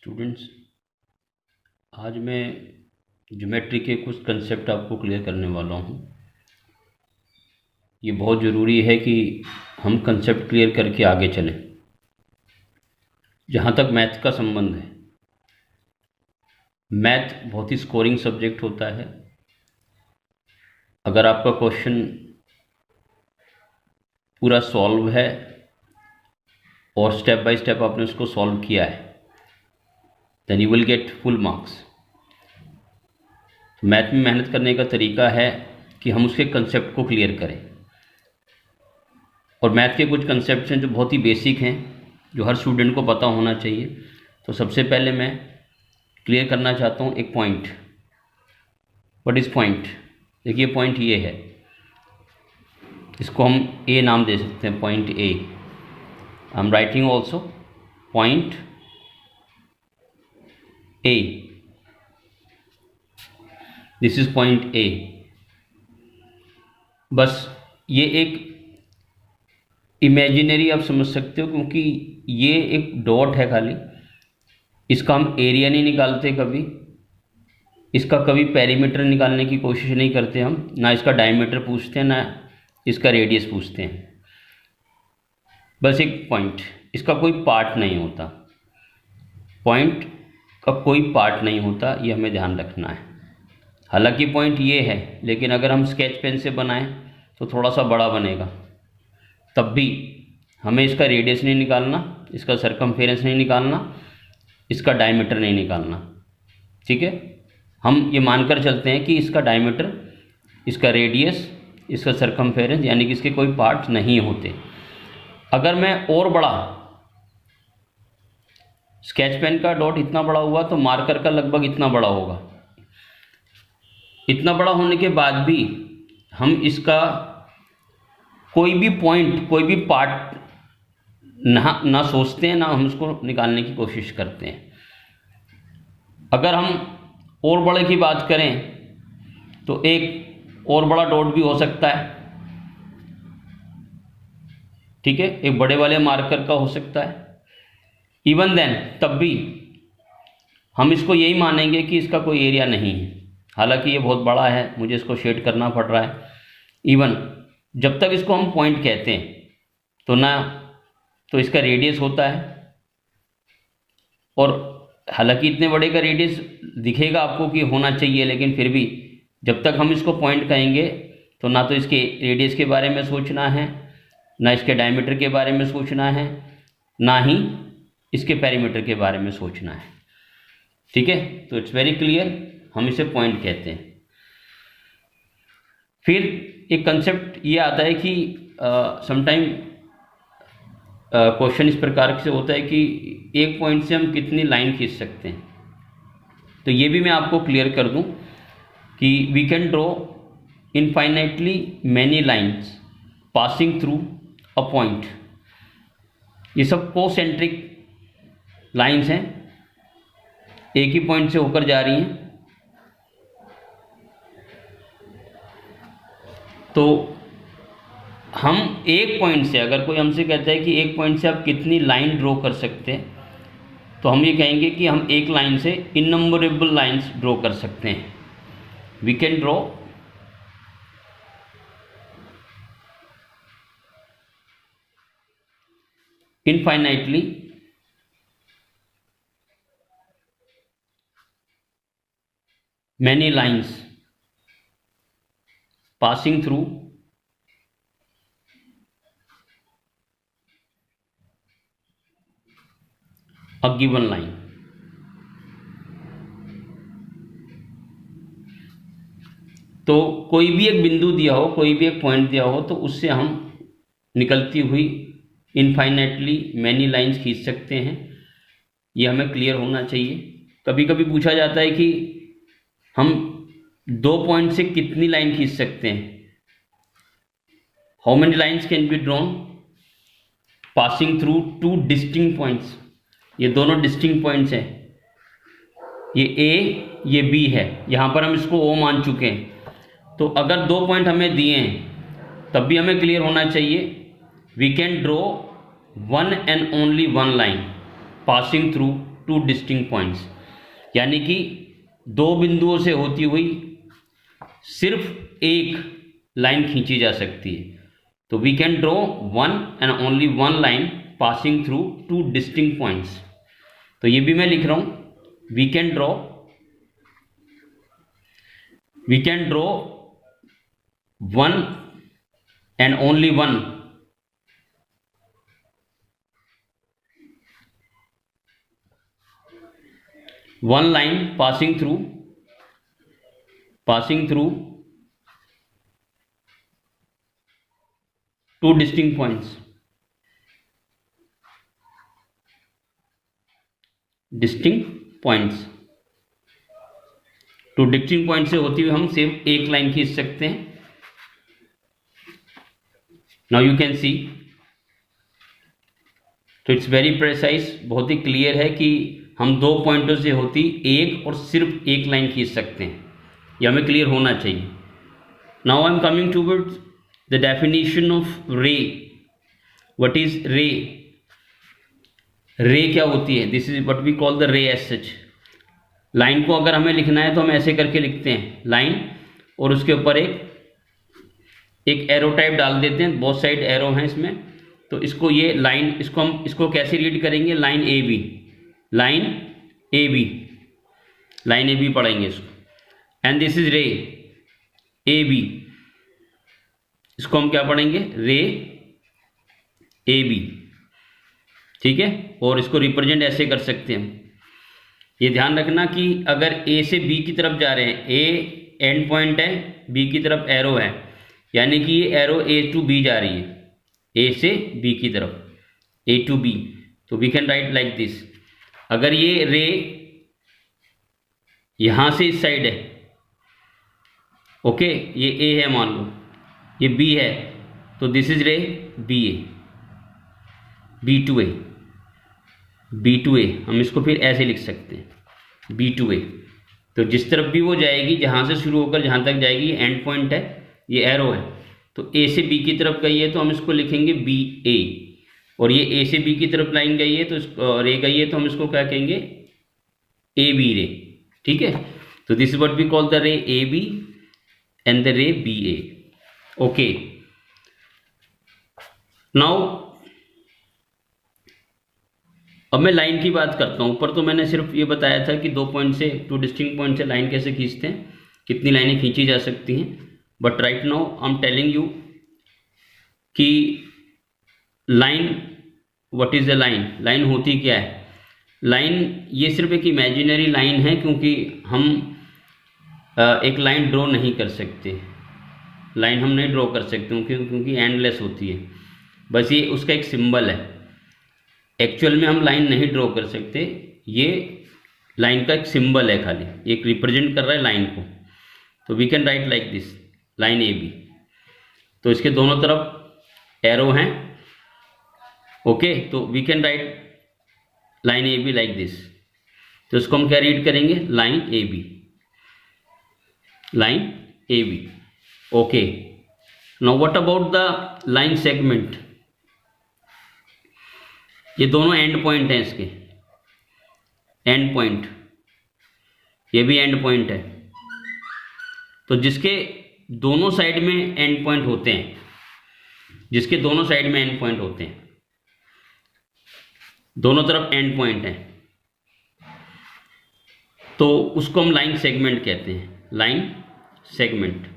Students, आज मैं geometry के कुछ कंसेप्ट आपको क्लियर करने वाला हूँ। ये बहुत ज़रूरी है कि हम कंसेप्ट क्लियर करके आगे चलें। जहाँ तक मैथ का संबंध है, मैथ बहुत ही स्कोरिंग सब्जेक्ट होता है। अगर आपका क्वेश्चन पूरा सॉल्व है और स्टेप बाय स्टेप आपने उसको सॉल्व किया है, then you will get full marks. Math में मेहनत करने का तरीका है कि हम उसके कंसेप्ट को क्लियर करें। और मैथ के कुछ कंसेप्ट हैं जो बहुत ही बेसिक हैं, जो हर स्टूडेंट को पता होना चाहिए। तो सबसे पहले मैं क्लियर करना चाहता हूँ एक पॉइंट। What is point? देखिए, पॉइंट ये है, इसको हम ए नाम दे सकते हैं, point A. I am writing also point A. This is point A. बस ये एक इमेजिनरी आप समझ सकते हो, क्योंकि ये एक डॉट है खाली। इसका हम एरिया नहीं निकालते कभी, इसका कभी पेरीमीटर निकालने की कोशिश नहीं करते हम, ना इसका डायमीटर पूछते हैं, ना इसका रेडियस पूछते हैं। बस एक पॉइंट, इसका कोई पार्ट नहीं होता। पॉइंट का कोई पार्ट नहीं होता, ये हमें ध्यान रखना है। हालांकि पॉइंट ये है, लेकिन अगर हम स्केच पेन से बनाएं तो थोड़ा सा बड़ा बनेगा। तब भी हमें इसका रेडियस नहीं निकालना, इसका सरकमफेरेंस नहीं निकालना, इसका डायमीटर नहीं निकालना। ठीक है, हम ये मानकर चलते हैं कि इसका डायमीटर, इसका रेडियस, इसका सरकमफेरेंस, यानी कि इसके कोई पार्ट नहीं होते। अगर मैं और बड़ा, स्केच पेन का डॉट इतना बड़ा हुआ तो मार्कर का लगभग इतना बड़ा होगा। इतना बड़ा होने के बाद भी हम इसका कोई भी पॉइंट, कोई भी पार्ट ना सोचते हैं, ना हम उसको निकालने की कोशिश करते हैं। अगर हम और बड़े की बात करें तो एक और बड़ा डॉट भी हो सकता है। ठीक है, एक बड़े वाले मार्कर का हो सकता है। इवन देन, तब भी हम इसको यही मानेंगे कि इसका कोई एरिया नहीं है। हालांकि ये बहुत बड़ा है, मुझे इसको शेड करना पड़ रहा है। इवन जब तक इसको हम पॉइंट कहते हैं तो ना तो इसका रेडियस होता है, और हालांकि इतने बड़े का रेडियस दिखेगा आपको कि होना चाहिए, लेकिन फिर भी जब तक हम इसको पॉइंट कहेंगे तो ना तो इसके रेडियस के बारे में सोचना है, ना इसके डायमीटर के बारे में सोचना है, ना ही इसके पेरीमीटर के बारे में सोचना है। ठीक है, तो इट्स वेरी क्लियर, हम इसे पॉइंट कहते हैं। फिर एक कंसेप्ट ये आता है कि समटाइम क्वेश्चन इस प्रकार से होता है कि एक पॉइंट से हम कितनी लाइन खींच सकते हैं। तो ये भी मैं आपको क्लियर कर दूं कि we can draw infinitely many lines passing through a point. ये सब कोसेंट्रिक लाइंस हैं, एक ही पॉइंट से होकर जा रही हैं। तो हम एक पॉइंट से, अगर कोई हमसे कहता है कि एक पॉइंट से आप कितनी लाइन ड्रॉ कर सकते हैं, तो हम ये कहेंगे कि हम एक लाइन से इननंबरेबल लाइंस ड्रॉ कर सकते हैं। We can draw infinitely many lines passing through a given line। तो कोई भी एक बिंदु दिया हो, कोई भी एक पॉइंट दिया हो, तो उससे हम निकलती हुई इनफाइनाइटली मैनी लाइंस खींच सकते हैं। ये हमें क्लियर होना चाहिए। कभी कभी पूछा जाता है कि हम दो पॉइंट से कितनी लाइन खींच सकते हैं। How many lines can be drawn passing through two distinct points. ये दोनों डिस्टिंक्ट पॉइंट्स हैं, ये ए, ये बी है। यहाँ पर हम इसको ओ मान चुके हैं। तो अगर दो पॉइंट हमें दिए हैं तब भी हमें क्लियर होना चाहिए। We can draw one and only one line passing through two distinct points, यानी कि दो बिंदुओं से होती हुई सिर्फ एक लाइन खींची जा सकती है। तो we can draw one and only one line passing through two distinct points. तो ये भी मैं लिख रहा हूं, we can draw one and only one line passing through two distinct points, two distinct point से होती हुई हम सिर्फ एक लाइन खींच सकते हैं। नाउ यू कैन सी, तो इट्स वेरी प्रेसाइज, बहुत ही क्लियर है कि हम दो पॉइंटों से होती एक और सिर्फ एक लाइन खींच सकते हैं, यह हमें क्लियर होना चाहिए। Now I am coming towards the definition of ray. What is ray? Ray क्या होती है? This is what we call the ray as such. Line को अगर हमें लिखना है तो हम ऐसे करके लिखते हैं, लाइन, और उसके ऊपर एक एरो टाइप डाल देते हैं, बोथ साइड एरो हैं इसमें। तो इसको ये लाइन, इसको कैसे रीड करेंगे? Line A B, line A B पढ़ेंगे इसको। एंड दिस इज रे ए बी, इसको हम क्या पढ़ेंगे? रे ए बी, ठीक है। और इसको रिप्रेजेंट ऐसे कर सकते हैं हम। ये ध्यान रखना कि अगर ए से बी की तरफ जा रहे हैं, ए एंड पॉइंट है, बी की तरफ एरो है, यानी कि ये एरो ए टू बी जा रही है, ए से बी की तरफ, ए टू बी। तो we can write like this. अगर ये रे यहां से इस साइड है, ओके, ये ए है मान लो, ये बी है, तो दिस इज रे बी ए, बी टू ए हम इसको फिर ऐसे लिख सकते हैं, बी टू ए। तो जिस तरफ भी वो जाएगी, जहां से शुरू होकर जहां तक जाएगी, ये एंड पॉइंट है, ये एरो है, तो ए से बी की तरफ गई है तो हम इसको लिखेंगे बी ए, और ये ए से बी की तरफ लाइन गई है तो रे गई है तो हम इसको क्या कहेंगे? ए बी रे, ठीक है। तो this is what we call the ray A B and the ray B A, okay. Now अब मैं लाइन की बात करता हूँ। ऊपर तो मैंने सिर्फ ये बताया था कि दो पॉइंट से, टू डिस्टिंक्ट पॉइंट से लाइन कैसे खींचते हैं, कितनी लाइनें खींची जा सकती हैं। But right now I am telling you कि line, what is the line? Line होती क्या है? लाइन ये सिर्फ एक इमेजिनरी लाइन है, क्योंकि हम एक लाइन ड्रॉ नहीं कर सकते, लाइन हम नहीं ड्रॉ कर सकते क्योंकि एंडलेस होती है। बस ये उसका एक सिंबल है, एक्चुअल में हम लाइन नहीं ड्रॉ कर सकते, ये लाइन का एक सिंबल है, खाली एक रिप्रेजेंट कर रहा है लाइन को। तो we can write like this, line A B. तो इसके दोनों तरफ एरो हैं, ओके। तो we can write line A B like this. तो इसको हम क्या रीड करेंगे? Line A B, line A B, okay. Now what about the line segment? ये दोनों एंड पॉइंट हैं इसके, एंड पॉइंट, ये भी एंड पॉइंट है। तो जिसके दोनों साइड में एंड पॉइंट होते हैं, जिसके दोनों साइड में एंड पॉइंट होते हैं, दोनों तरफ एंड पॉइंट है, तो उसको हम लाइन सेगमेंट कहते हैं, लाइन सेगमेंट।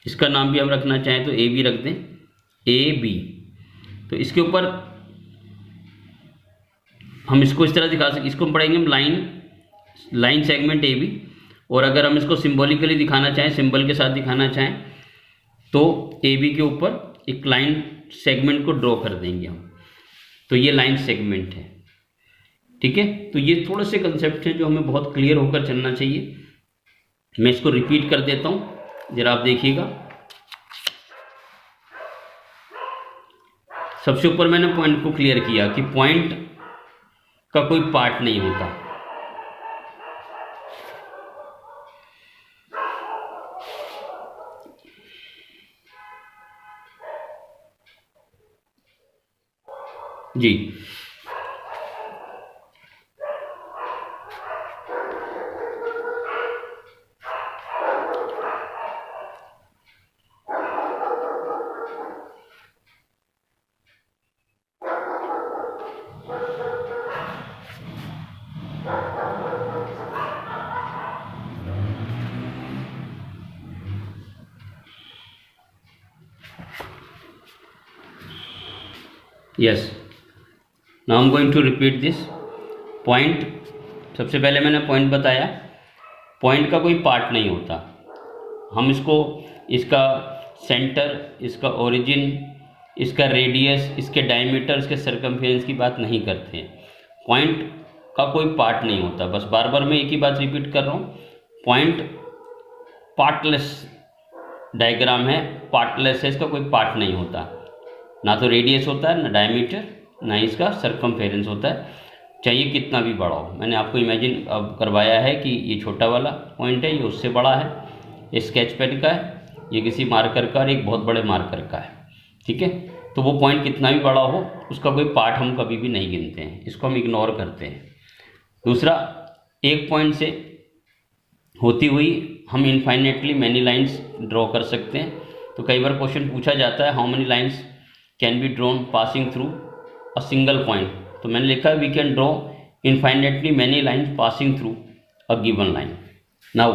इसका नाम भी हम रखना चाहें तो ए बी रख दें, ए बी। तो इसके ऊपर हम इसको इस तरह दिखा सकते, इसको हम पढ़ेंगे हम लाइन सेगमेंट ए बी। और अगर हम इसको सिंबॉलिकली दिखाना चाहें, सिंबल के साथ दिखाना चाहें, तो ए बी के ऊपर एक लाइन सेगमेंट को ड्रॉ कर देंगे हम। तो ये लाइन सेगमेंट है, ठीक है। तो ये थोड़े से कंसेप्ट हैं जो हमें बहुत क्लियर होकर चलना चाहिए। मैं इसको रिपीट कर देता हूँ, जरा आप देखिएगा। सबसे ऊपर मैंने पॉइंट को क्लियर किया कि पॉइंट का कोई पार्ट नहीं होता, जी। Yes, now I am going to repeat this point. सबसे पहले मैंने पॉइंट बताया, पॉइंट का कोई पार्ट नहीं होता। हम इसको, इसका सेंटर, इसका ओरिजिन, इसका रेडियस, इसके डायमीटर, इसके सर्कमफेरेंस की बात नहीं करते हैं। पॉइंट का कोई पार्ट नहीं होता। बस बार बार मैं एक ही बात रिपीट कर रहा हूँ, पॉइंट पार्टलेस डायग्राम है, पार्टलेस है, इसका कोई पार्ट नहीं होता। ना तो रेडियस होता है, ना डायमीटर, ना इसका सर्कमफेरेंस होता है, चाहिए कितना भी बड़ा हो। मैंने आपको इमेजिन अब करवाया है कि ये छोटा वाला पॉइंट है, ये उससे बड़ा है, ये स्केच पेन का है, ये किसी मार्कर का और एक बहुत बड़े मार्कर का है, ठीक है। तो वो पॉइंट कितना भी बड़ा हो, उसका कोई पार्ट हम कभी भी नहीं गिनते हैं, इसको हम इग्नोर करते हैं। दूसरा, एक पॉइंट से होती हुई हम इनफाइनेटली मैनी लाइंस ड्रॉ कर सकते हैं। तो कई बार क्वेश्चन पूछा जाता है, how many lines can be drawn passing through a single point. तो मैंने लिखा है, we can draw infinitely many lines passing through a given line. Now